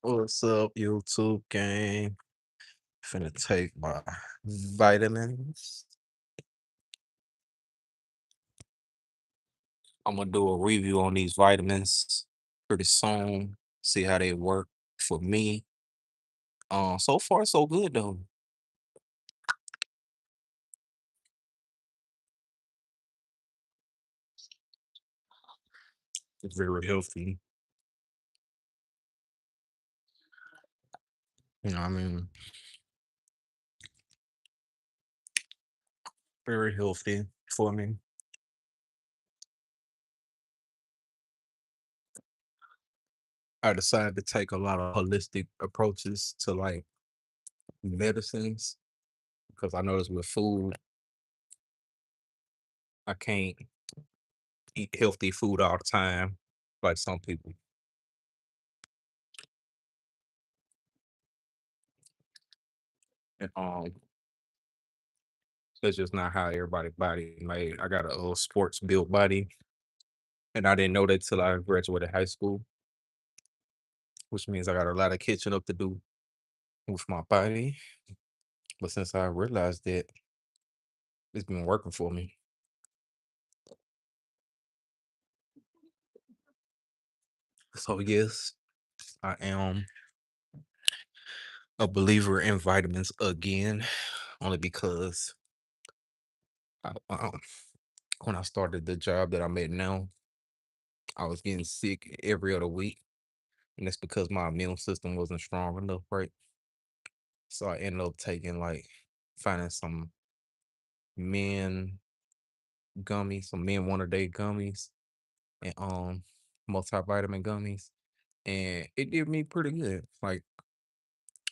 What's up, YouTube gang? Finna take my vitamins. I'm gonna do a review on these vitamins pretty soon. See how they work for me. So far so good though. It's very healthy. You know, what I mean, very healthy for me. I decided to take a lot of holistic approaches to like medicines because I noticed with food, I can't eat healthy food all the time like some people. And that's just not how everybody body made. I got a sports built body, and I didn't know that till I graduated high school, which means I got a lot of catching up to do with my body. But since I realized that, it's been working for me. So yes, I am a believer in vitamins again, only because when I started the job that I'm at now, I was getting sick every other week, and that's because my immune system wasn't strong enough, right? So I ended up taking like finding some men gummies, some men one a day gummies, and multivitamin gummies, and it did me pretty good. Like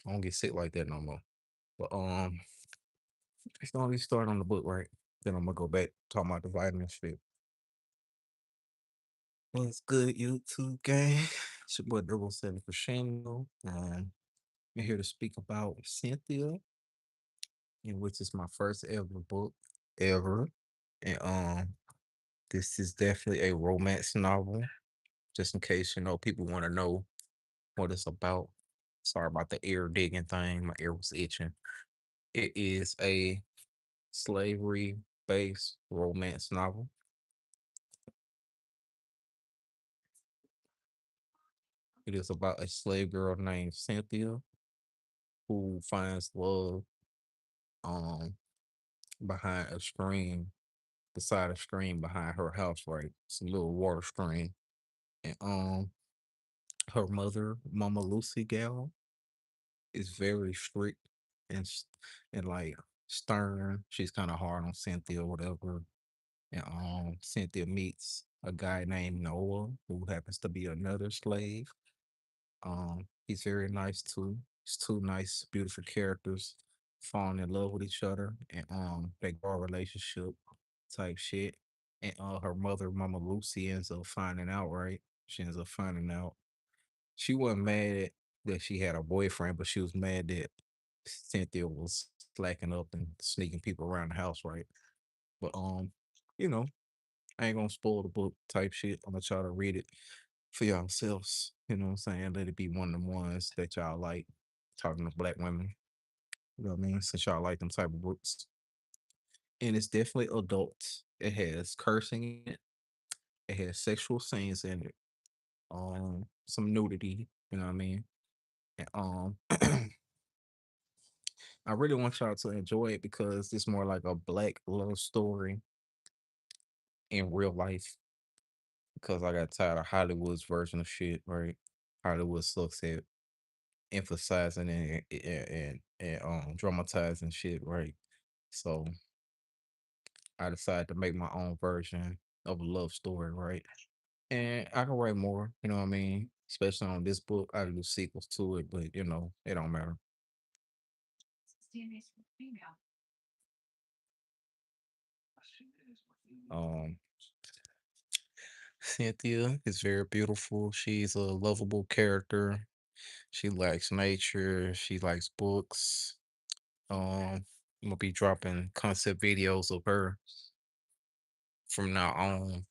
I don't get sick like that no more. But it's gonna be start on the book, right? Then I'm gonna go back talking about the vitamin shit. What's good, YouTube gang? It's your boy Double Seven Crushindo, and I'm here to speak about Cynthia, and which is my first ever book ever. And this is definitely a romance novel. Just in case people want to know what it's about. Sorry about the ear digging thing. My ear was itching. It is a slavery based romance novel. It is about a slave girl named Cynthia who finds love um behind a stream, beside a stream behind her house, right? It's a little water stream. And her mother, Mama Lucy Gal, is very strict and and like stern. She's kind of hard on Cynthia or whatever. And Cynthia meets a guy named Noah who happens to be another slave. He's very nice too. It's two nice, beautiful characters falling in love with each other, and they grow a relationship type shit. And her mother, Mama Lucy, ends up finding out, right? She ends up finding out. She wasn't mad that she had a boyfriend, but she was mad that Cynthia was slacking up and sneaking people around the house, right? But you know, I ain't gonna spoil the book type shit. I'm gonna try to read it for yourselves. You know what I'm saying? Let it be one of the ones that y'all like talking to black women. You know what I mean? Since y'all like them type of books. And it's definitely adult. It has cursing in it. It has sexual scenes in it. Some nudity, you know what I mean? And I really want y'all to enjoy it because it's more like a black love story in real life. Because I got tired of Hollywood's version of shit, right? Hollywood sucks at emphasizing and dramatizing shit, right? So I decided to make my own version of a love story, right? And I can write more, you know what I mean? Especially on this book, I do sequels to it, but it don't matter. Um, Cynthia is very beautiful. She's a lovable character. She likes nature. She likes books. I'm gonna be dropping concept videos of her from now on.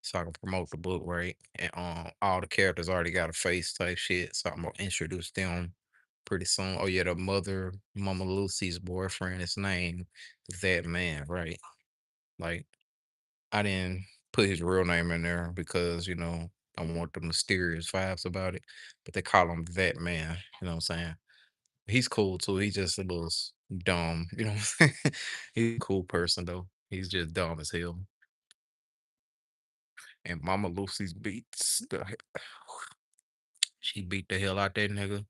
so I can promote the book, right? And all the characters already got a face type shit, so I'm gonna introduce them pretty soon. Oh yeah, the mother, Mama Lucy's boyfriend is named that man, right? Like I didn't put his real name in there because I want the mysterious vibes about it, but they call him that man. You know what I'm saying? He's cool too. He's just a little dumb. You know what I'm saying? He's a cool person though. He's just dumb as hell. And Mama Lucy's beats she beat the hell out that nigga.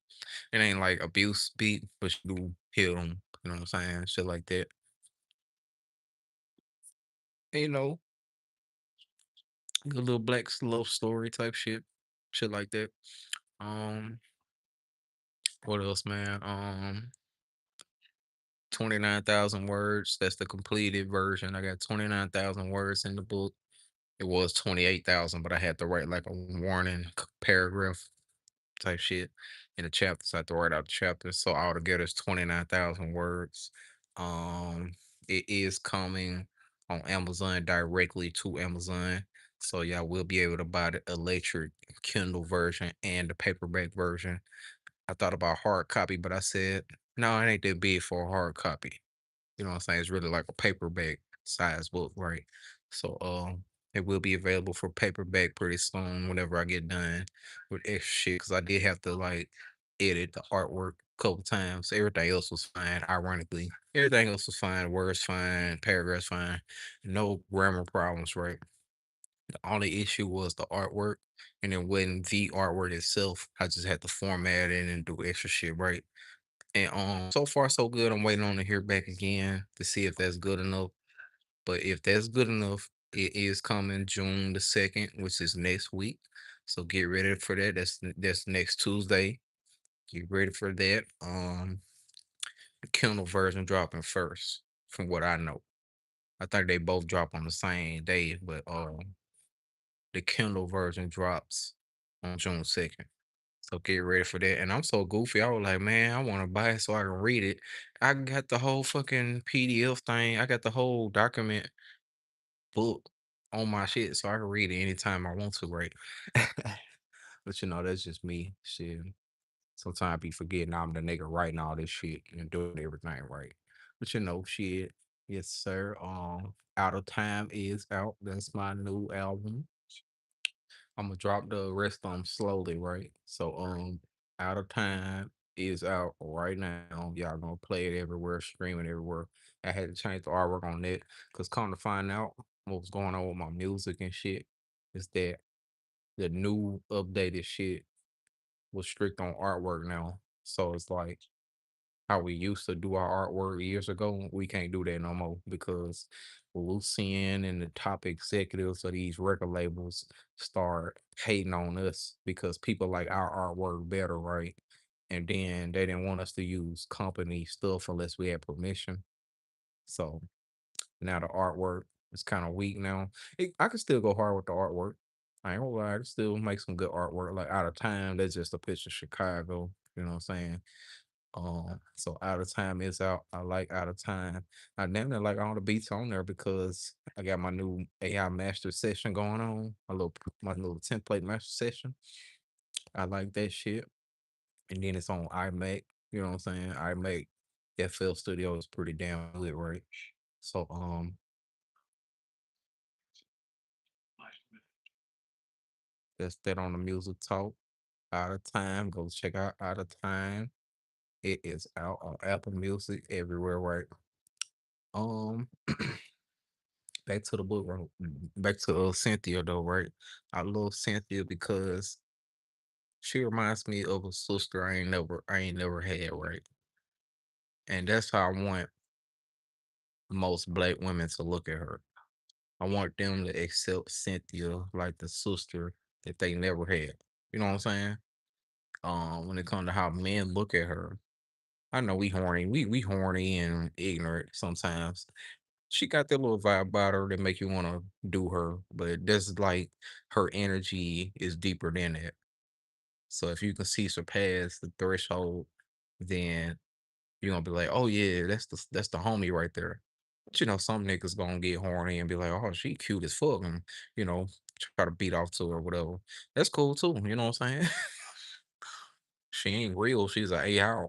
It ain't like abuse beat, but she do hit him. You know what I'm saying? Shit like that. And, good little black love story type shit. Shit like that. Um, what else, man? 29,000 words. That's the completed version. I got 29,000 words in the book. It was 28,000, but I had to write like a warning paragraph type shit in the chapters. I had to write out the chapters. So altogether it's 29,000 words. Um, it is coming on Amazon directly to Amazon. So y'all will be able to buy the electric Kindle version and the paperback version. I thought about hard copy, but I said, no, it ain't that big for a hard copy. You know what I'm saying? It's really like a paperback size book, right? So it will be available for paperback pretty soon whenever I get done with extra shit. Cause I did have to like edit the artwork a couple times. Everything else was fine, ironically. Everything else was fine, words fine, paragraphs fine, no grammar problems, right? The only issue was the artwork. And then when the artwork itself, I just had to format it and do extra shit, right? And so far so good. I'm waiting on to hear back again to see if that's good enough. But if that's good enough, it is coming June the 2nd, which is next week. So get ready for that. That's next Tuesday. Get ready for that. The Kindle version dropping first, from what I know. I think they both drop on the same day, but the Kindle version drops on June 2nd. So get ready for that. And I'm so goofy. I was like, man, I want to buy it so I can read it. I got the whole fucking PDF thing. I got the whole document book on my shit so I can read it anytime I want to, right? But that's just me. Shit. Sometimes I be forgetting I'm the nigga writing all this shit and doing everything right. But shit. Yes, sir. Out of Time is out. That's my new album. I'm gonna drop the rest on slowly, right? So Out of Time is out right now. Y'all gonna play it everywhere, stream it everywhere. I had to change the artwork on it because come to find out what was going on with my music and shit is that the new updated shit was strict on artwork now. So it's like how we used to do our artwork years ago, we can't do that no more because Lucian and the top executives of these record labels start hating on us because people like our artwork better, right? And then they didn't want us to use company stuff unless we had permission. So now the artwork is kind of weak now. I can still go hard with the artwork. I ain't gonna lie, I can still make some good artwork. Like Out of Time, that's just a picture of Chicago. You know what I'm saying? So Out of Time is out. I like Out of Time. I damn near like all the beats on there because I got my new AI master session going on. My little template master session. I like that shit. And then it's on iMac. You know what I'm saying? iMac FL Studio is pretty damn good, right? So that's that on the music talk. Out of Time. Go check Out of Time. It is out on Apple Music everywhere, right? Um Back to the book, right? Back to Cynthia though, right? I love Cynthia because she reminds me of a sister I ain't never had, right? And that's how I want most black women to look at her. I want them to accept Cynthia like the sister that they never had. You know what I'm saying? When it comes to how men look at her, I know we horny, we horny and ignorant sometimes. She got that little vibe about her that make you want to do her, but that's like her energy is deeper than that. So if you can see surpass the threshold, then you're gonna be like, oh yeah, that's the homie right there. But some niggas gonna get horny and be like, oh, she cute as fuck, and you know, try to beat off to her or whatever. That's cool too. You know what I'm saying? She ain't real. She's a AI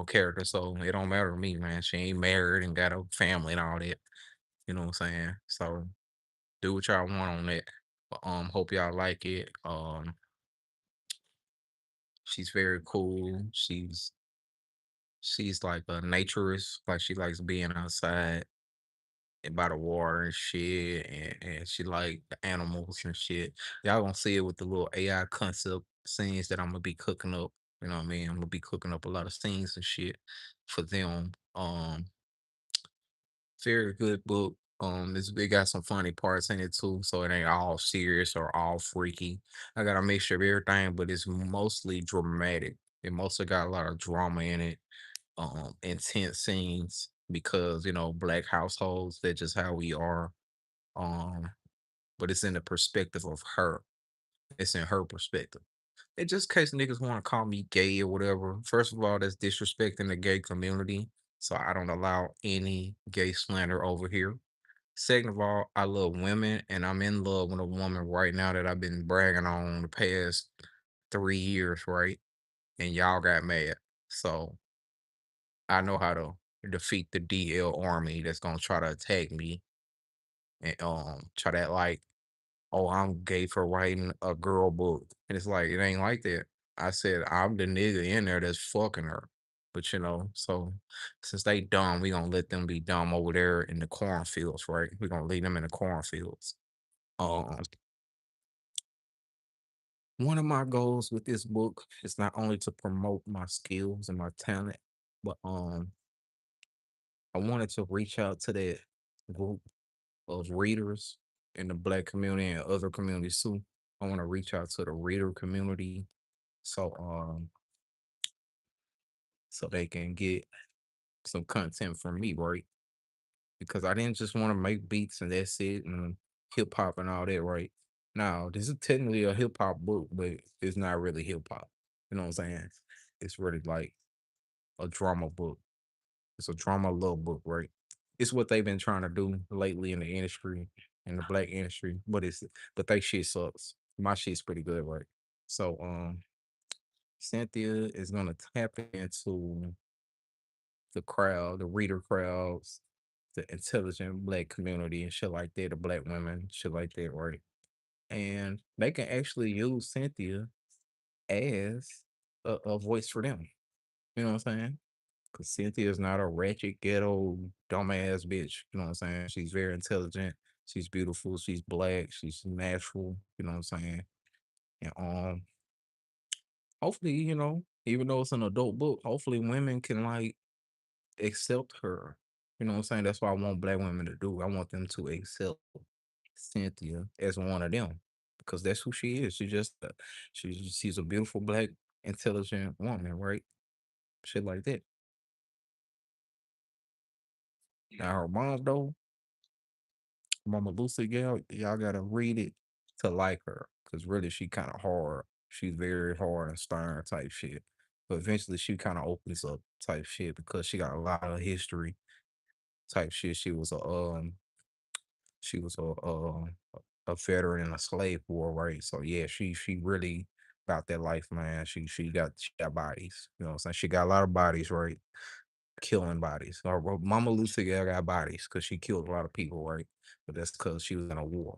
character, so it don't matter to me, man. She ain't married and got a family and all that. You know what I'm saying? So do what y'all want on that. But, hope y'all like it. She's very cool. She's like a naturist. Like she likes being outside and by the water and shit, and she like the animals and shit. Y'all gonna see it with the little AI concept scenes that I'm gonna be cooking up. You know what I mean? I'm gonna be cooking up a lot of scenes and shit for them. Very good book. It got some funny parts in it too, so it ain't all serious or all freaky. I got a mixture of everything, but it's mostly dramatic. It mostly got a lot of drama in it, intense scenes because black households. That's just how we are. Um, but it's in the perspective of her. It's in her perspective. And just in case niggas want to call me gay or whatever, first of all, that's disrespecting the gay community. So I don't allow any gay slander over here. Second of all, I love women and I'm in love with a woman right now that I've been bragging on the past 3 years, right? And y'all got mad. So I know how to defeat the DL army that's gonna try to attack me and try to act like, oh, I'm gay for writing a girl book. And it's like, it ain't like that. I said, I'm the nigga in there that's fucking her. But so since they dumb, we gonna let them be dumb over there in the cornfields, right? We gonna leave them in the cornfields. Um, one of my goals with this book is not only to promote my skills and my talent, but I wanted to reach out to that group of readers in the black community and other communities too. I want to reach out to the reader community so so they can get some content from me, right? Because I didn't just want to make beats and that's it and hip hop and all that, right? Now, this is technically a hip hop book, but it's not really hip hop. You know what I'm saying? It's really like a drama book. It's a drama love book, right? It's what they've been trying to do lately in the industry, in the black industry, but they shit sucks. My shit's pretty good, right? So Cynthia is gonna tap into the crowd, the reader crowds, the intelligent black community and shit like that, the black women, shit like that, right? And they can actually use Cynthia as a voice for them. You know what I'm saying? Because Cynthia is not a ratchet, ghetto, dumbass bitch. You know what I'm saying? She's very intelligent. She's beautiful. She's black. She's natural. You know what I'm saying? And hopefully, even though it's an adult book, hopefully women can like accept her. You know what I'm saying? That's what I want black women to do. I want them to accept Cynthia as one of them because that's who she is. She's a beautiful black intelligent woman, right? Shit like that. Now her mom though, Mama Lucy Gal, y'all gotta read it to like her because really she kind of hard. She's very hard and stern type shit. But eventually she kind of opens up type shit because she got a lot of history type shit. She was a veteran in a slave war, right? So yeah, she really about that life, man. She got bodies. You know what I'm saying? She got a lot of bodies, right? Killing bodies. Or Mama Lucy got bodies because she killed a lot of people, right? But that's because she was in a war.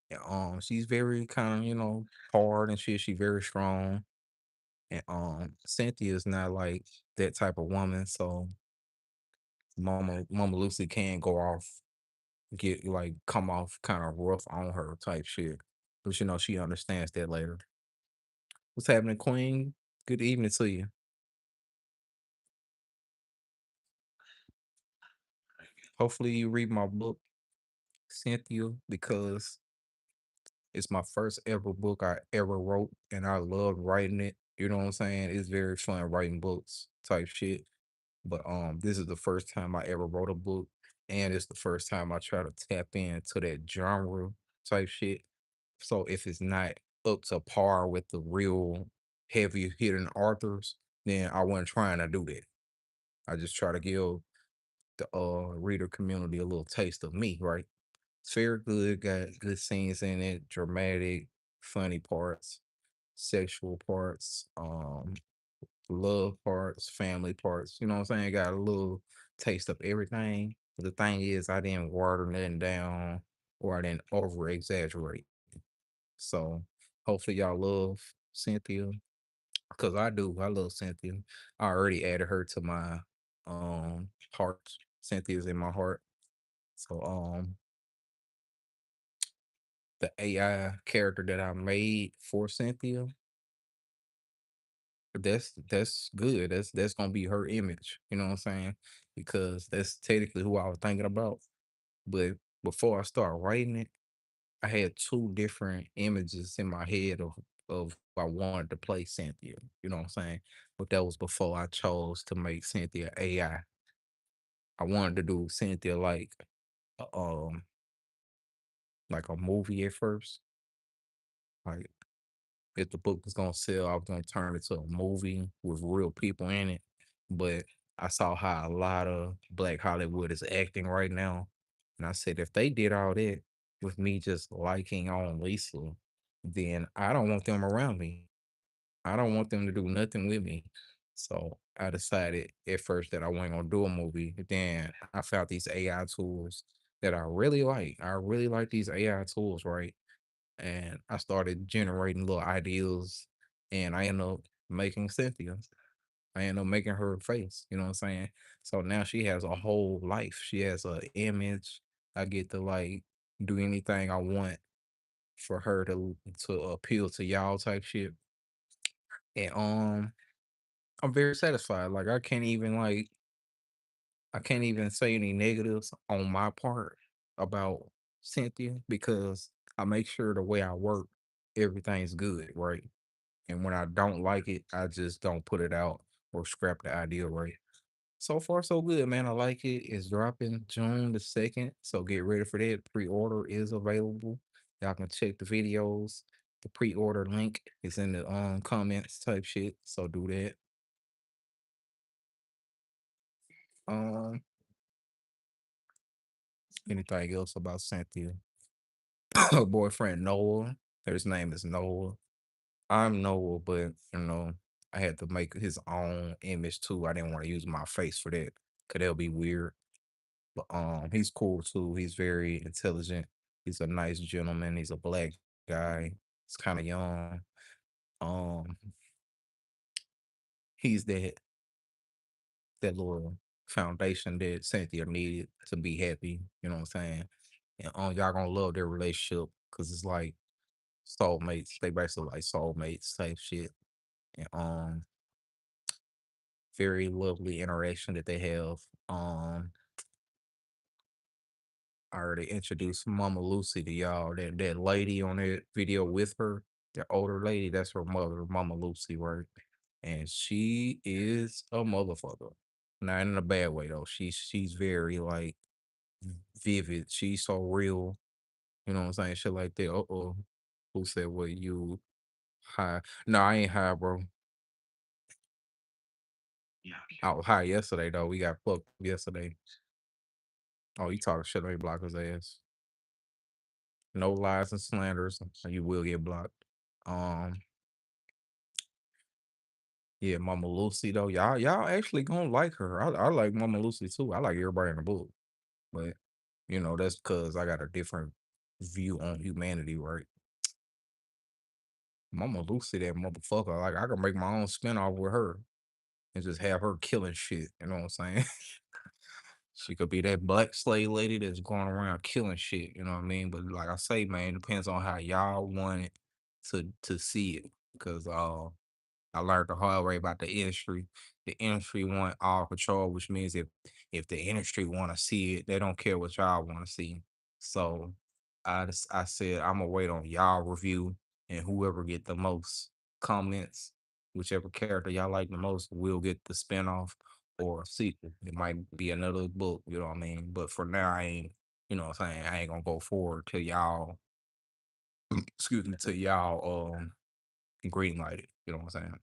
And she's very kind of, hard and shit. She very strong. And Cynthia is not like that type of woman. So Mama Lucy can go off get like come off kind of rough on her type shit. But she understands that later. What's happening, Queen? Good evening to you. Hopefully you read my book, Cynthia, because it's my first ever book I ever wrote and I love writing it. You know what I'm saying? It's very fun writing books type shit. But this is the first time I ever wrote a book and it's the first time I try to tap into that genre type shit. So if it's not up to par with the real heavy hitting authors, then I wasn't trying to do that. I just try to give the reader community a little taste of me, right? It's very good. Got good scenes in it, dramatic, funny parts, sexual parts, love parts, family parts. You know what I'm saying? Got a little taste of everything. But the thing is, I didn't water nothing down or I didn't over exaggerate. So hopefully y'all love Cynthia because I do. I love Cynthia. I already added her to my heart. Cynthia's in my heart. So the AI character that I made for Cynthia, that's good. That's gonna be her image. You know what I'm saying? Because that's technically who I was thinking about. But before I start writing it, I had two different images in my head of I wanted to play Cynthia. You know what I'm saying? But that was before I chose to make Cynthia AI. I wanted to do Cynthia um like a movie at first. Like if the book was gonna sell, I was gonna turn it to a movie with real people in it. But I saw how a lot of Black Hollywood is acting right now. And I said, if they did all that with me just liking on Lisa, then I don't want them around me. I don't want them to do nothing with me. So I decided at first that I wasn't gonna do a movie. Then I found these AI tools that I really like. I really like these AI tools, right? And I started generating little ideas, and I ended up making Cynthia. I ended up making her face. You know what I'm saying? So now she has a whole life. She has an image. I get to like do anything I want for her to appeal to y'all type shit. And I'm very satisfied. Like I can't even say any negatives on my part about Cynthia because I make sure the way I work, everything's good, right? And when I don't like it, I just don't put it out or scrap the idea, right? So far, so good, man. I like it. It's dropping June the 2nd. So get ready for that. Pre-order is available. Y'all can check the videos. The pre-order link is in the comments type shit. So do that. Um, anything else about Cynthia? Her boyfriend Noah. His name is Noah. I'm Noah, but I had to make his own image too. I didn't want to use my face for that, cause that'll be weird. But he's cool too. He's very intelligent. He's a nice gentleman. He's a black guy. He's kind of young. Um, he's that little foundation that Cynthia needed to be happy. You know what I'm saying? And y'all gonna love their relationship because it's like soulmates. They basically like soulmates type shit. And very lovely interaction that they have. I already introduced Mama Lucy to y'all. That lady on that video with her, the older lady, that's her mother, Mama Lucy, right? And she is a motherfucker. Not in a bad way though. She's very like vivid. She's so real. You know what I'm saying? Shit like that. Uh-oh. Who said what you high? No, I ain't high, bro. I was high yesterday though. We got fucked yesterday. Oh, you talking shit on your block his ass. No lies and slanders. You will get blocked. Um, yeah, Mama Lucy though. Y'all actually gonna like her. I like Mama Lucy too. I like everybody in the book. But that's because I got a different view on humanity, right? Mama Lucy, that motherfucker. Like I can make my own spinoff with her and just have her killing shit. You know what I'm saying? She could be that black slave lady that's going around killing shit. You know what I mean? But like I say, man, it depends on how y'all want it to see it. Cause I learned the hard way about the industry. The industry want all control, which means if the industry want to see it, they don't care what y'all want to see. So I said I'm gonna wait on y'all review, and whoever get the most comments, whichever character y'all like the most, will get the spinoff or a sequel. It might be another book, you know what I mean. But for now, I ain't, what I'm saying, I ain't gonna go forward till y'all, excuse me, till y'all green light it. You know what I'm saying?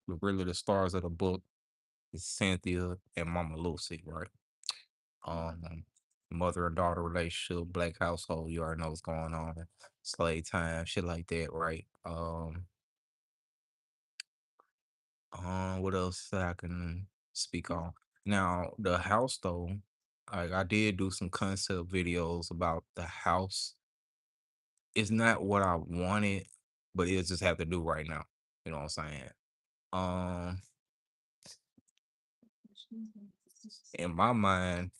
But really, the stars of the book is Cynthia and Mama Lucy, right? Um, mother and daughter relationship, black household. You already know what's going on. Slave time, shit like that, right? What else that I can speak on? Now, the house though, like I did do some concept videos about the house. It's not what I wanted, but it just have to do right now. You know what I'm saying? Um, in my mind,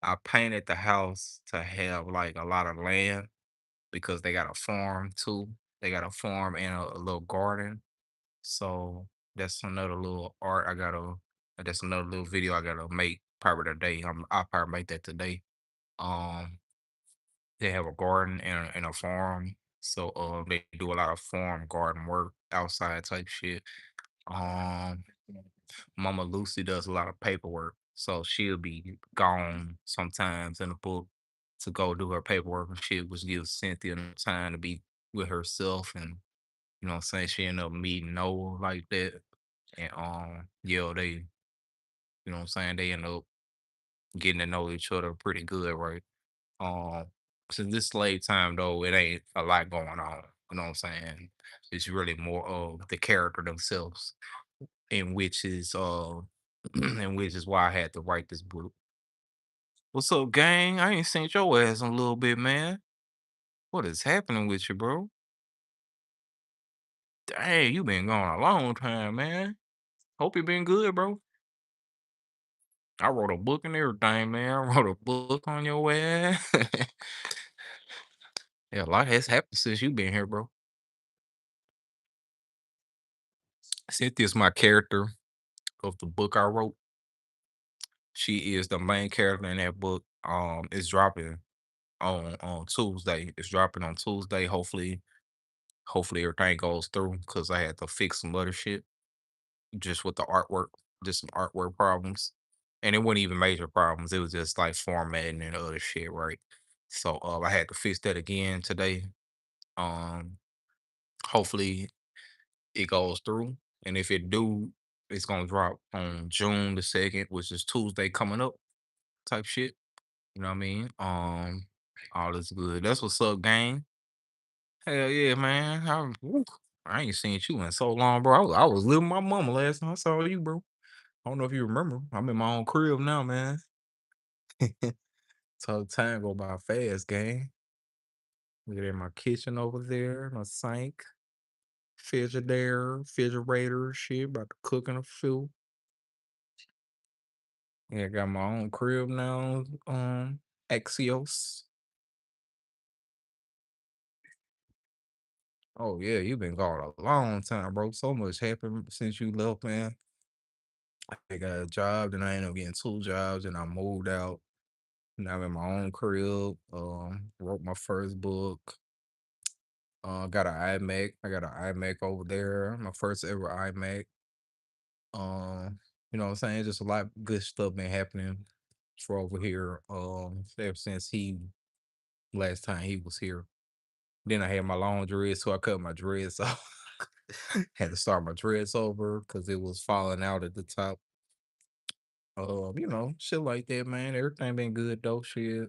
I painted the house to have like a lot of land because they got a farm too. They got a farm and a little garden. So that's another little art I gotta. That's another little video I gotta make probably today. I'll probably make that today. Um, they have a garden and a farm, so they do a lot of farm garden work, outside type shit. Um, Mama Lucy does a lot of paperwork, so she'll be gone sometimes in the book to go do her paperwork and shit, which gives Cynthia time to be with herself. And you know what I'm saying, she ended up meeting Noah like that. And yeah, they, you know what I'm saying, they end up getting to know each other pretty good, right? Um, since this slave time though, it ain't a lot going on. You know what I'm saying? It's really more of the character themselves, in which is and which is why I had to write this book. What's up, gang? I ain't seen your ass in a little bit, man. What is happening with you, bro? Dang, you been gone a long time, man. Hope you been good, bro. I wrote a book and everything, man. I wrote a book on your ass. Yeah, a lot has happened since you been here, bro. Cynthia's my character of the book I wrote. She is the main character in that book. It's dropping on Tuesday. It's dropping on Tuesday. Hopefully everything goes through because I had to fix some other shit just with the artwork, just some artwork problems. And it wasn't even major problems. It was just like formatting and other shit, right? So I had to fix that again today. Um, hopefully it goes through. And if it do, it's gonna drop on June the 2nd, which is Tuesday coming up type shit. You know what I mean? All is good. That's what's up, gang. Hell yeah, man. I ain't seen you in so long, bro. I was living with my mama last time I saw you, bro. I don't know if you remember. I'm in my own crib now, man. So time go by fast, gang. Look at my kitchen over there, my sink, refrigerator, shit, about to cook in a few. Yeah, I got my own crib now. Axios. Oh yeah, you been gone a long time, bro. So much happened since you left, man. I got a job, then I ended up getting two jobs, and I moved out. Now I'm in my own crib. Wrote my first book. Got an iMac. I got an iMac over there. My first ever iMac. You know what I'm saying? Just a lot of good stuff been happening for over here. Ever since he last time he was here. Then I had my long dreads, so I cut my dreads off. Had to start my dreads over because it was falling out at the top. Shit like that, man. Everything been good though, shit.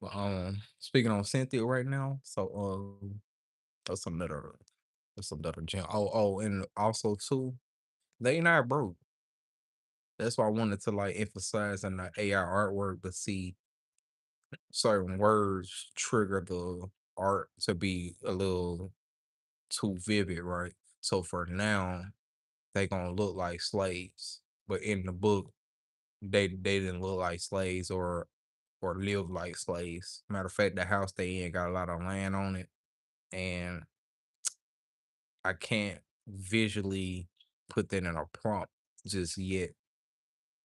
But speaking on Cynthia right now, so that's another gem. And also too, they not broke. That's why I wanted to like emphasize in the AI artwork to see certain words trigger the art to be a little too vivid, right? So for now, they gonna look like slaves. But in the book, they didn't look like slaves or live like slaves. Matter of fact, the house they in got a lot of land on it, and I can't visually put that in a prompt just yet.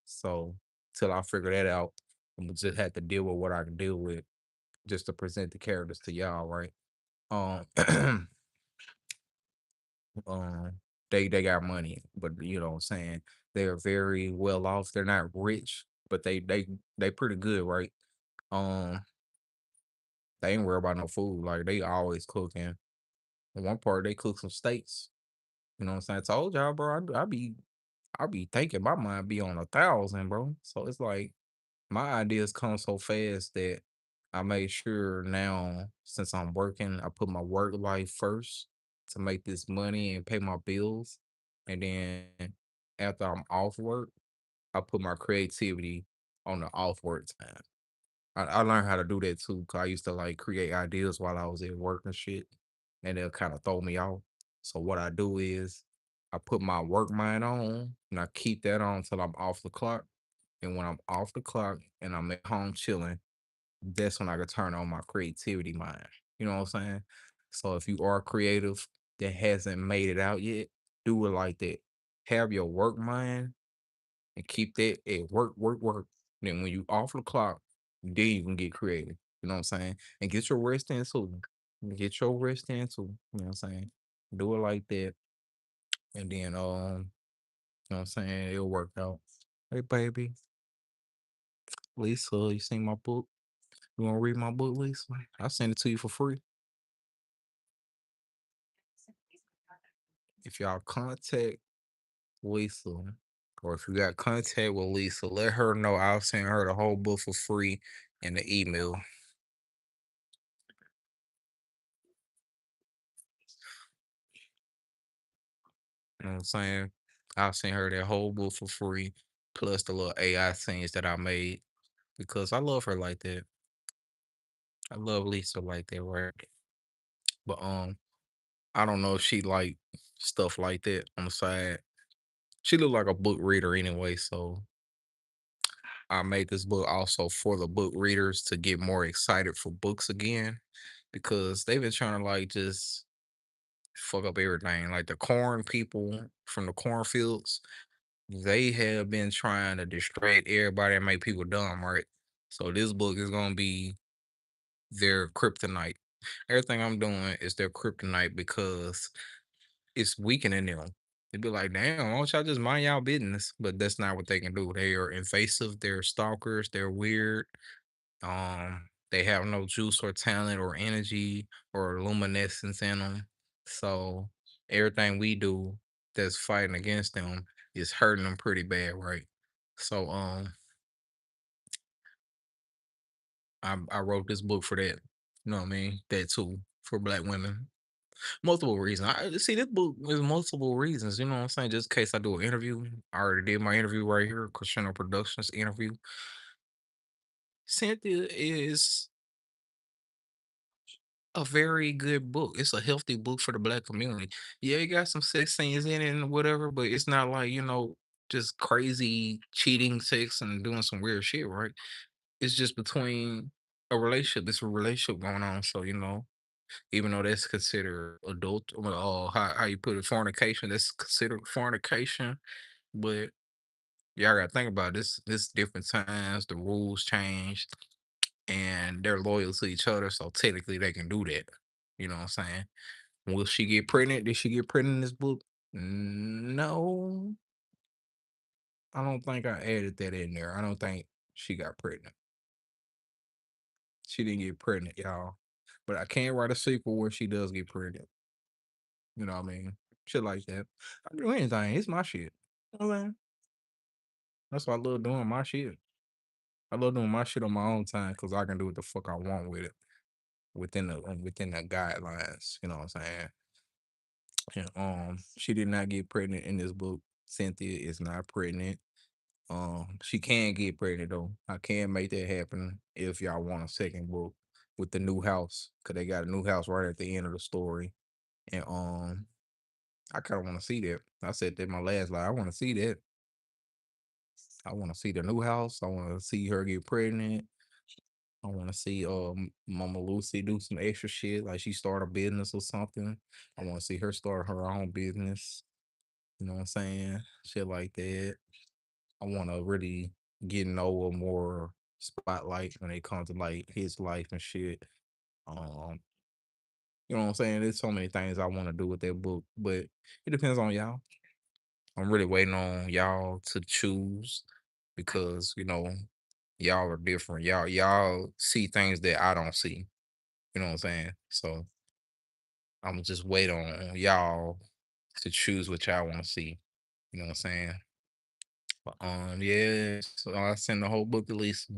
So till I figure that out, I'm gonna just have to deal with what I can deal with just to present the characters to y'all, right? Um, um, they got money, but you know what I'm saying, they're very well off. They're not rich, but they pretty good, right? Um, they ain't worry about no food. Like they always cooking. In one part, they cook some steaks. You know what I'm saying? I told y'all, bro. I be I be thinking my mind be on 1,000, bro. So it's like my ideas come so fast that I make sure now, since I'm working, I put my work life first to make this money and pay my bills. And then after I'm off work, I put my creativity on the off work time. I learned how to do that too, cause I used to like create ideas while I was at work and shit, and they'll kind of throw me off. So what I do is I put my work mind on and I keep that on until I'm off the clock. And when I'm off the clock and I'm at home chilling, that's when I can turn on my creativity mind. You know what I'm saying? So if you are creative that hasn't made it out yet, do it like that. Have your work mind and keep that at work, work, work. Then when you off the clock, then you can get creative. You know what I'm saying? And get your rest in too. Get your rest in too. You know what I'm saying? Do it like that. And then you know what I'm saying? It'll work out. Hey baby, Lisa, you seen my book? You wanna read my book, Lisa? I'll send it to you for free. If y'all contact Lisa, or if you got contact with Lisa, let her know I'll send her the whole book for free in the email. You know what I'm saying? I'll send her that whole book for free, plus the little AI scenes that I made because I love her like that. I love Lisa like that, right? But I don't know if she like stuff like that on the side. She look like a book reader anyway, so I made this book also for the book readers to get more excited for books again because they've been trying to like just fuck up everything. Like the corn people from the cornfields, they have been trying to distract everybody and make people dumb, right? So this book is gonna be their kryptonite. Everything I'm doing is their kryptonite because it's weakening them. They'd be like, damn, why don't y'all just mind y'all business? But that's not what they can do. They are invasive, they're stalkers, they're weird. They have no juice or talent or energy or luminescence in them. So everything we do that's fighting against them is hurting them pretty bad, right? So I wrote this book for that. You know what I mean? That too for black women. Multiple reasons. I see this book is multiple reasons. You know what I'm saying? Just in case I do an interview. I already did my interview right here, Crushindo Productions interview. Cynthia is a very good book. It's a healthy book for the black community. Yeah, it got some sex scenes in it and whatever, but it's not like, just crazy cheating sex and doing some weird shit, right? It's just between a relationship. It's a relationship going on. So, even though that's considered adult, well, how you put it, fornication, that's considered fornication. But y'all gotta think about this. This different times, the rules changed, and they're loyal to each other. So technically, they can do that. You know what I'm saying? Will she get pregnant? Did she get pregnant in this book? No, I don't think I added that in there. I don't think she got pregnant. She didn't get pregnant, y'all. But I can write a sequel where she does get pregnant. You know what I mean? Shit like that. I do anything. It's my shit. You know what I'm saying? That's why I love doing my shit. I love doing my shit on my own time because I can do what the fuck I want with it within the guidelines. You know what I'm saying? And she did not get pregnant in this book. Cynthia is not pregnant. She can get pregnant though. I can make that happen if y'all want a second book with the new house, cause they got a new house right at the end of the story. And I kind of want to see that. I said that in my last life. I want to see that. I want to see the new house. I want to see her get pregnant. I want to see Mama Lucy do some extra shit, like she start a business or something. I want to see her start her own business. You know what I'm saying? Shit like that. I want to really get Noah more spotlight when it comes to like his life and shit. Um, you know what I'm saying? There's so many things I want to do with that book, but it depends on y'all. I'm really waiting on y'all to choose because y'all are different. Y'all see things that I don't see. You know what I'm saying? So I'm just wait on y'all to choose what y'all want to see. You know what I'm saying? But, yeah, so I sent the whole book to Lisa,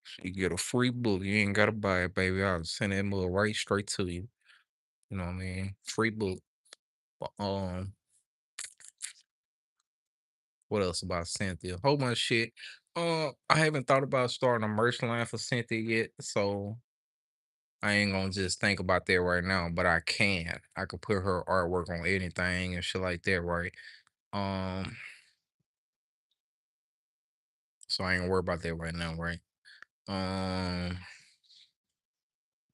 she get a free book. You ain't gotta buy it, baby. I'll send that mug right straight to you. You know what I mean? Free book. But, what else about Cynthia? Whole bunch of shit. I haven't thought about starting a merch line for Cynthia yet, so I ain't gonna just think about that right now. But I can. I could put her artwork on anything and shit like that, right? Um, so I ain't gonna worry about that right now, right? Um,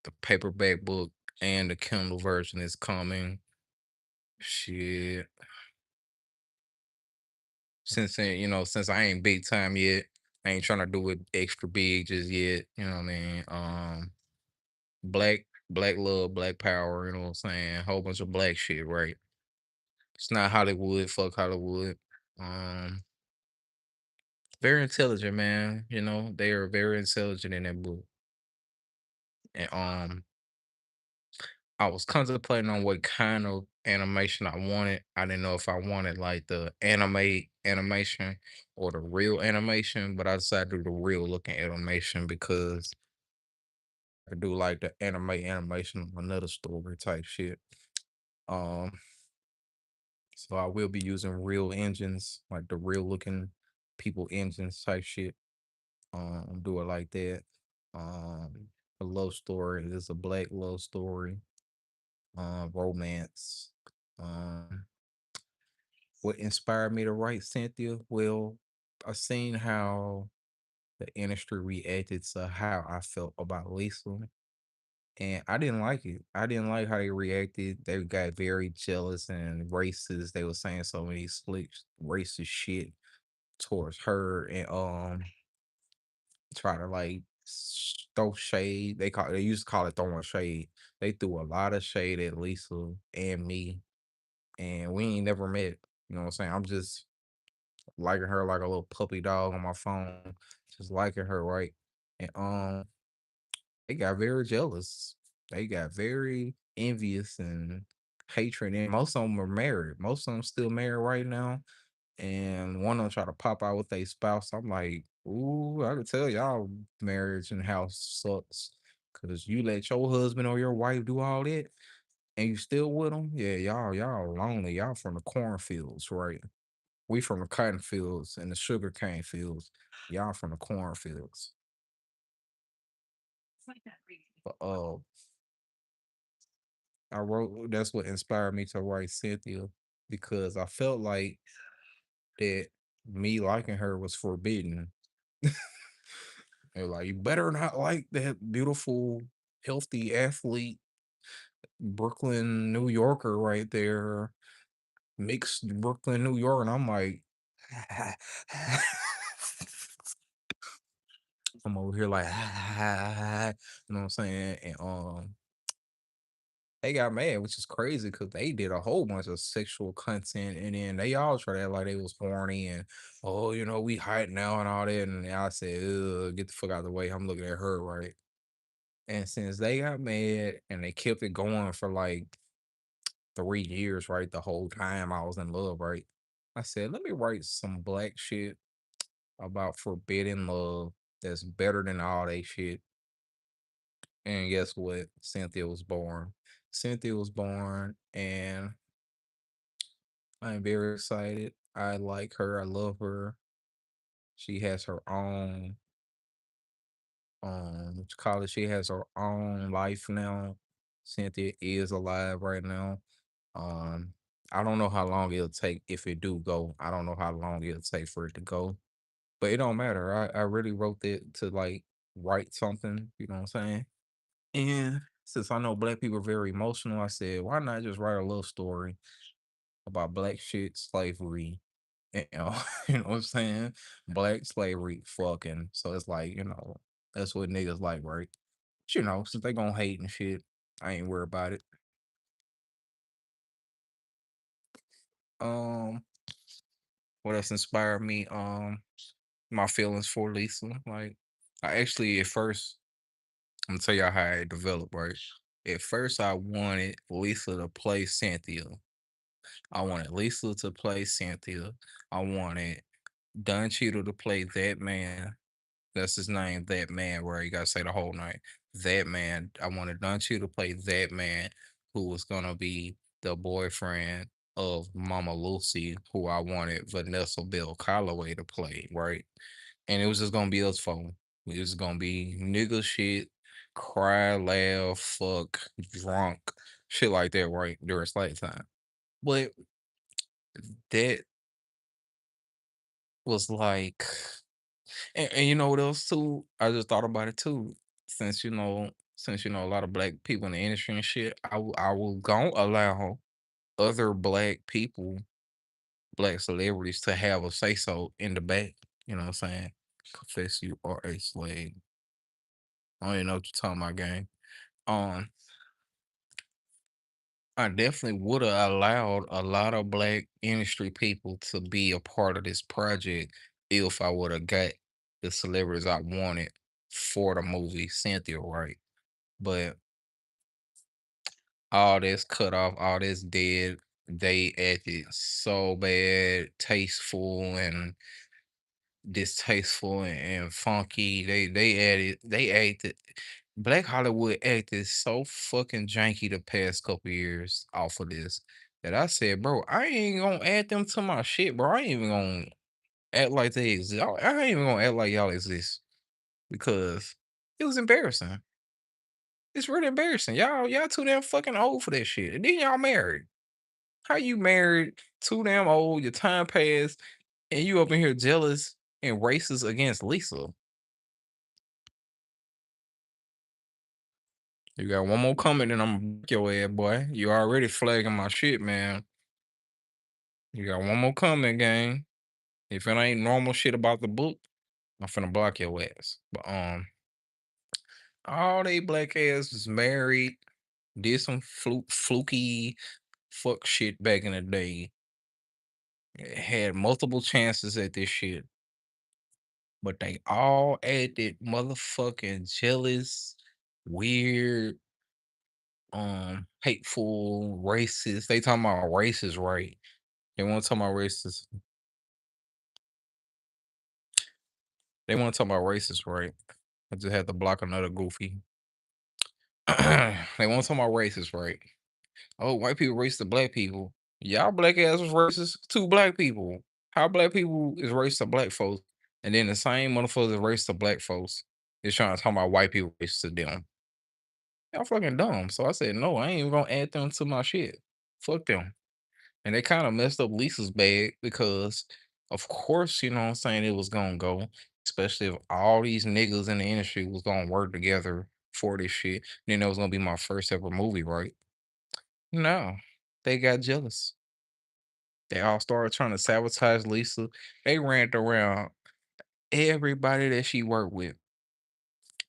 the paperback book and the Kindle version is coming. Shit. Since I ain't big time yet, I ain't trying to do it extra big just yet. You know what I mean? Black love, black power, you know what I'm saying? Whole bunch of black shit, right? It's not Hollywood, fuck Hollywood. Um, very intelligent, man. They are very intelligent in that book. And I was contemplating on what kind of animation I wanted. I didn't know if I wanted like the animation or the real animation, but I decided to do the real looking animation because I could do like the animation of another story type shit. Um, so I will be using real engines, like the real looking people engines type shit. Do it like that. Um, a love story is a black love story. Romance. Um, what inspired me to write Cynthia? Well, I seen how the industry reacted to how I felt about Lisa, and I didn't like it. I didn't like how they reacted. They got very jealous and racist. They were saying so many slick racist shit towards her, and try to like throw shade. They used to call it throwing shade. They threw a lot of shade at Lisa and me, and we ain't never met. You know what I'm saying? I'm just liking her like a little puppy dog on my phone, just liking her, right? And they got very jealous. They got very envious and hatred, and most of them are married. Most of them still married right now, and one of them try to pop out with a spouse. I'm like, ooh, I can tell y'all marriage and house sucks. Cause you let your husband or your wife do all that and you still with them. Yeah, y'all lonely. Y'all from the cornfields, right? We from the cotton fields and the sugar cane fields. Y'all from the cornfields. But I wrote that's what inspired me to write Cynthia because I felt like that me liking her was forbidden. They're like, you better not like that beautiful, healthy athlete, Brooklyn, New Yorker right there, mixed Brooklyn, New York. And I'm like, I'm over here like, you know what I'm saying? And they got mad, which is crazy because they did a whole bunch of sexual content, and then they all tried to act like they was horny and oh, we hot now and all that. And I said, ugh, get the fuck out of the way. I'm looking at her, right? And since they got mad and they kept it going for like 3 years, right? The whole time I was in love, right? I said, let me write some black shit about forbidden love that's better than all that shit. And guess what? Cynthia was born. Cynthia was born, and I'm very excited. I like her. I love her. She has her own what you call it? She has her own life now. Cynthia is alive right now. Um, I don't know how long it'll take if it do go. I don't know how long it'll take for it to go. But it don't matter. I really wrote it to like write something, you know what I'm saying? And since I know black people are very emotional, I said, why not just write a love story about black shit, slavery, and, you know what I'm saying? Black slavery, fucking. So it's like, that's what niggas like, right? But, since they gonna hate and shit, I ain't worried about it. Um, what else inspired me? My feelings for Lisa. Like, I actually at first, I'm gonna tell y'all how it developed, right? At first, I wanted Lisa to play Cynthia. I wanted Lisa to play Cynthia. I wanted Don Cheadle to play that man. That's his name, that man, where you gotta say the whole name. That man. I wanted Don Cheadle to play that man who was gonna be the boyfriend of Mama Lucy, who I wanted Vanessa Bell Calloway to play, right? And it was just gonna be us four. It was gonna be nigga shit, cry, laugh, fuck, drunk, shit like that, right? During slate time. But that was like, and you know what else too? I just thought about it too. Since a lot of black people in the industry and shit, I will gon' allow other black people, black celebrities to have a say so in the back. You know what I'm saying? Confess you are a slave. I don't even know what you're talking about, gang. Um, I definitely would have allowed a lot of black industry people to be a part of this project if I would have got the celebrities I wanted for the movie Cynthia, right? But all this cut off, all this dead. They acted so bad, tasteful and distasteful and funky. They acted Black Hollywood acted so fucking janky the past couple years off of this that I said, bro, I ain't gonna add them to my shit, bro. I ain't even gonna act like they exist. I ain't even gonna act like y'all exist because it was embarrassing. It's really embarrassing. Y'all too damn fucking old for that shit. And then y'all married. How you married? Too damn old. Your time passed, and you up in here jealous and racist against Lisa. You got one more comment, and I'm your ass, boy. You already flagging my shit, man. You got one more comment, gang. If it ain't normal shit about the book, I'm finna block your ass. But all they black ass was married, did some fluky fuck shit back in the day. Had multiple chances at this shit, but they all acted motherfucking jealous, weird, hateful, racist. They talking about racist, right? They want to talk about racist. They want to talk about racist, right? I just had to block another goofy. They want to talk about racist, right? Oh, white people racist to black people. Y'all black ass was racist to black people. How black people is racist to black folks, and then the same motherfuckers is racist to black folks is trying to talk about white people racist to them. Y'all fucking dumb. So I said, no, I ain't even gonna add them to my shit. Fuck them. And they kind of messed up Lisa's bag because, of course, you know what I'm saying, it was gonna go, especially if all these niggas in the industry was gonna work together for this shit. Then that was gonna be my first ever movie, right? No, they got jealous. They all started trying to sabotage Lisa. They ran around everybody that she worked with.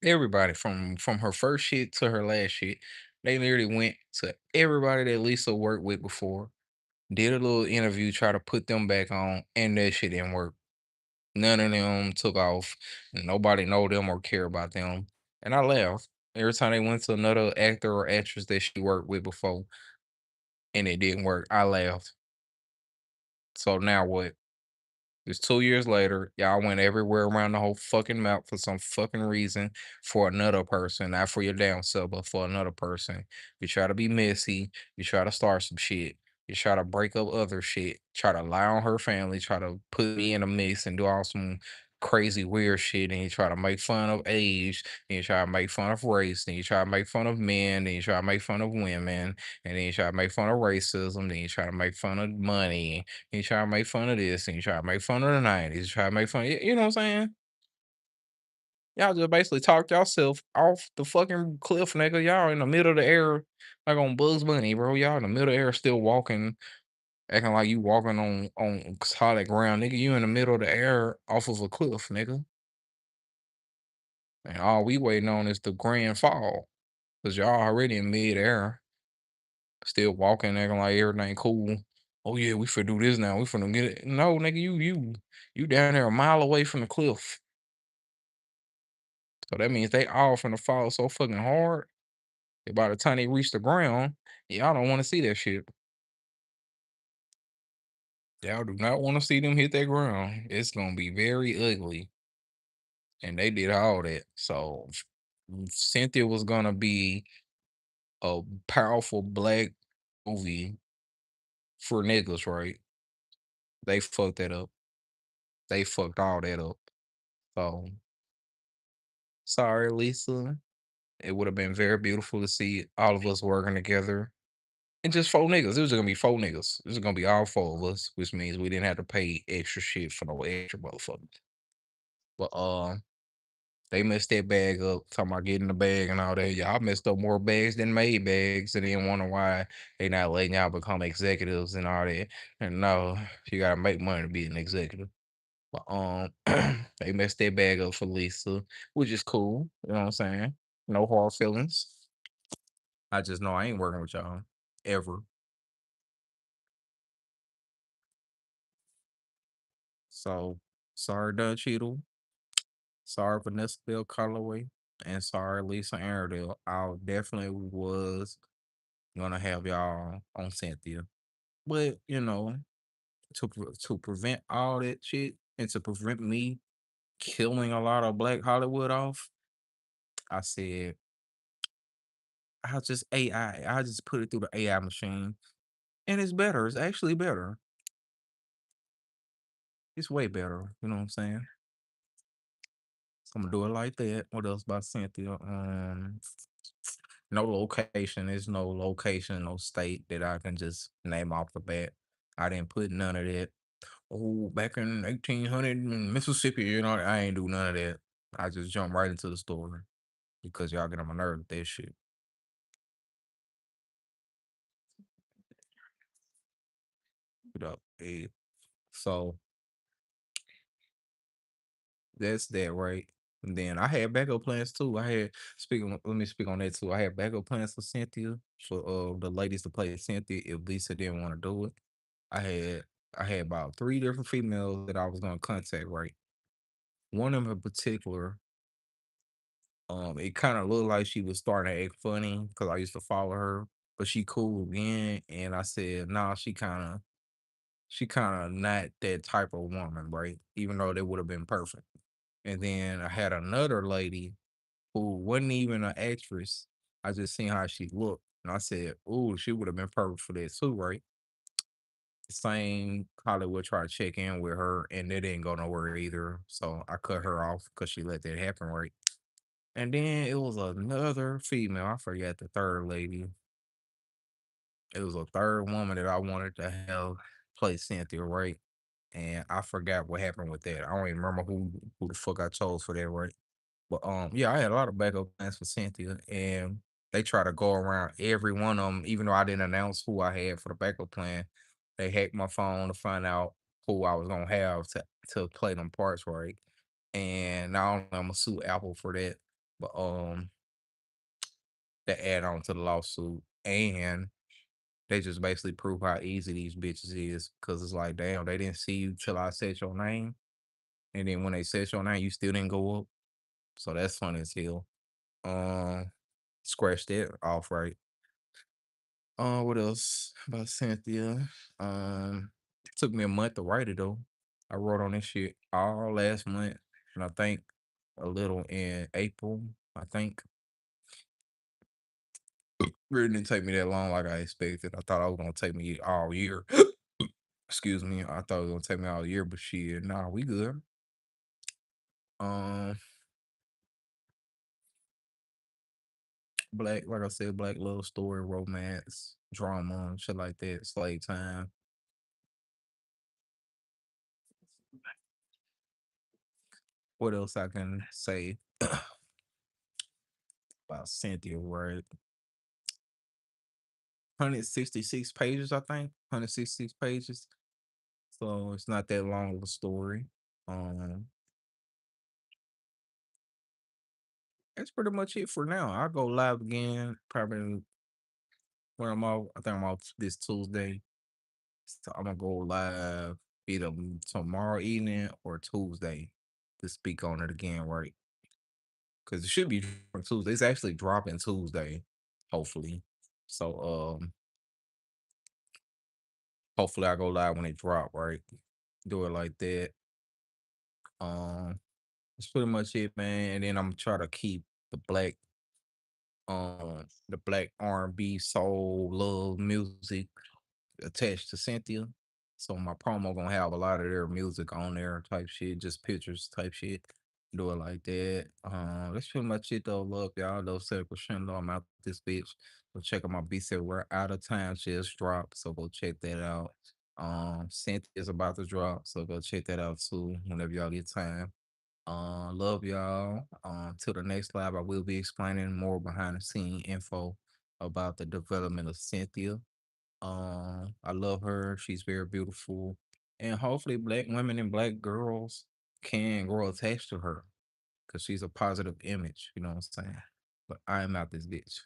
Everybody from her first shit to her last shit. They literally went to everybody that Lisa worked with before, did a little interview, try to put them back on, and that shit didn't work. None of them took off. Nobody know them or care about them. And I laughed. Every time they went to another actor or actress that she worked with before and it didn't work, I laughed. So now what? It's 2 years later. Y'all went everywhere around the whole fucking map for some fucking reason for another person, not for your damn self, but for another person. You try to be messy. You try to start some shit. You try to break up other shit. Try to lie on her family. Try to put me in a mix and do all some crazy weird shit. And you try to make fun of age. And you try to make fun of race. And you try to make fun of men. And you try to make fun of women. And then you try to make fun of racism. Then you try to make fun of money. You try to make fun of this and you try to make fun of the 90s. You try to make fun you know what I'm saying? Y'all just basically talk yourself off the fucking cliff, nigga. Y'all in the middle of the air like on Bugs Bunny, bro. Y'all in the middle of the air still walking, acting like you walking on solid ground, nigga. You in the middle of the air off of a cliff, nigga. And all we waiting on is the grand fall. Cause y'all already in mid-air, still walking, acting like everything cool. Oh yeah, we finna do this now. We finna get it. No, nigga, you down there a mile away from the cliff. So that means they all finna fall so fucking hard that by the time they reach the ground, y'all don't want to see that shit. Y'all do not want to see them hit that ground. It's gonna be very ugly. And they did all that. So Cynthia was gonna be a powerful black movie for niggas, right? They fucked that up. They fucked all that up. So sorry, Lisa. It would have been very beautiful to see all of us working together. And just four niggas. It was gonna be four niggas. It was gonna be all four of us, which means we didn't have to pay extra shit for no extra motherfuckers. But they messed that bag up, talking about getting the bag and all that. Y'all messed up more bags than made bags, and then wonder why they not letting y'all become executives and all that. And no, you gotta make money to be an executive. But they messed that bag up for Lisa, which is cool. You know what I'm saying? No hard feelings. I just know I ain't working with y'all ever. So sorry, Dutch Cheadle. Sorry, Vanessa Bill Colorway. And sorry, Lisa Arundel. I definitely was gonna have y'all on Cynthia. But to prevent all that shit and to prevent me killing a lot of Black Hollywood off, I said I'll just AI. I'll just put it through the AI machine. And it's better. It's actually better. It's way better. You know what I'm saying? So I'm gonna do it like that. What else about Cynthia? No location. There's no location, no state that I can just name off the bat. I didn't put none of that. Oh, back in 1800 in Mississippi, I ain't do none of that. I just jump right into the story because y'all get on my nerve with that shit. Put up, hey. So that's that, right? And then I had backup plans too. Let me speak on that too. I had backup plans for Cynthia, for the ladies to play Cynthia if Lisa didn't want to do it. I had I had about three different females that I was gonna contact, right? One of them in particular, it kind of looked like she was starting to act funny because I used to follow her, but she cool again, and I said, nah, she kind of not that type of woman, right? Even though they would have been perfect. And then I had another lady who wasn't even an actress. I just seen how she looked, and I said, "Ooh, she would have been perfect for that too, right?" Same Hollywood tried to check in with her, and they didn't go nowhere either. So I cut her off because she let that happen, right? And then it was another female. I forgot the third lady. It was a third woman that I wanted to have play Cynthia, right? And I forgot what happened with that. I don't even remember who the fuck I chose for that, right? But yeah, I had a lot of backup plans for Cynthia, and they try to go around every one of them. Even though I didn't announce who I had for the backup plan, they hacked my phone to find out who I was gonna have to play them parts, right? And not only I'm gonna sue Apple for that, but to add on to the lawsuit, and they just basically prove how easy these bitches is, because it's like, damn, they didn't see you till I said your name, and then when they said your name, you still didn't go up. So that's funny as hell. Um, Scratch that off, right? What else about Cynthia? Took me a month to write it though. I wrote on this shit all last month, and I think a little in April. I think really didn't take me that long like I expected. I thought I was gonna take me all year. Excuse me. I thought it was gonna take me all year, but shit, nah, we good. Um, like I said, black love story, romance, drama, shit like that. Slave time. What else I can say about Cynthia? Right, 166 pages, I think. 166 pages. So it's not that long of a story. Um, that's pretty much it for now. I'll go live again probably when I'm off. I think I'm off this Tuesday. So I'm gonna go live either tomorrow evening or Tuesday to speak on it again, right? Because it should be dropping Tuesday. It's actually dropping Tuesday, hopefully. So Hopefully I go live when it drop, right? Do it like that. Um, that's pretty much it, man. And then I'm try to keep the black R&B soul love music attached to Cynthia. So my promo gonna have a lot of their music on there, type shit, just pictures, type shit. Do it like that. That's pretty much it though. Love y'all. Though said Crushindo. I'm out this bitch. Go check out my beats that we're out of time. Just dropped. So go check that out. Cynthia's about to drop. So go check that out too whenever y'all get time. Love y'all. Till the next live, I will be explaining more behind the scene info about the development of Cynthia. I love her. She's very beautiful. And hopefully black women and black girls can grow attached to her because she's a positive image. You know what I'm saying? But I am out this bitch.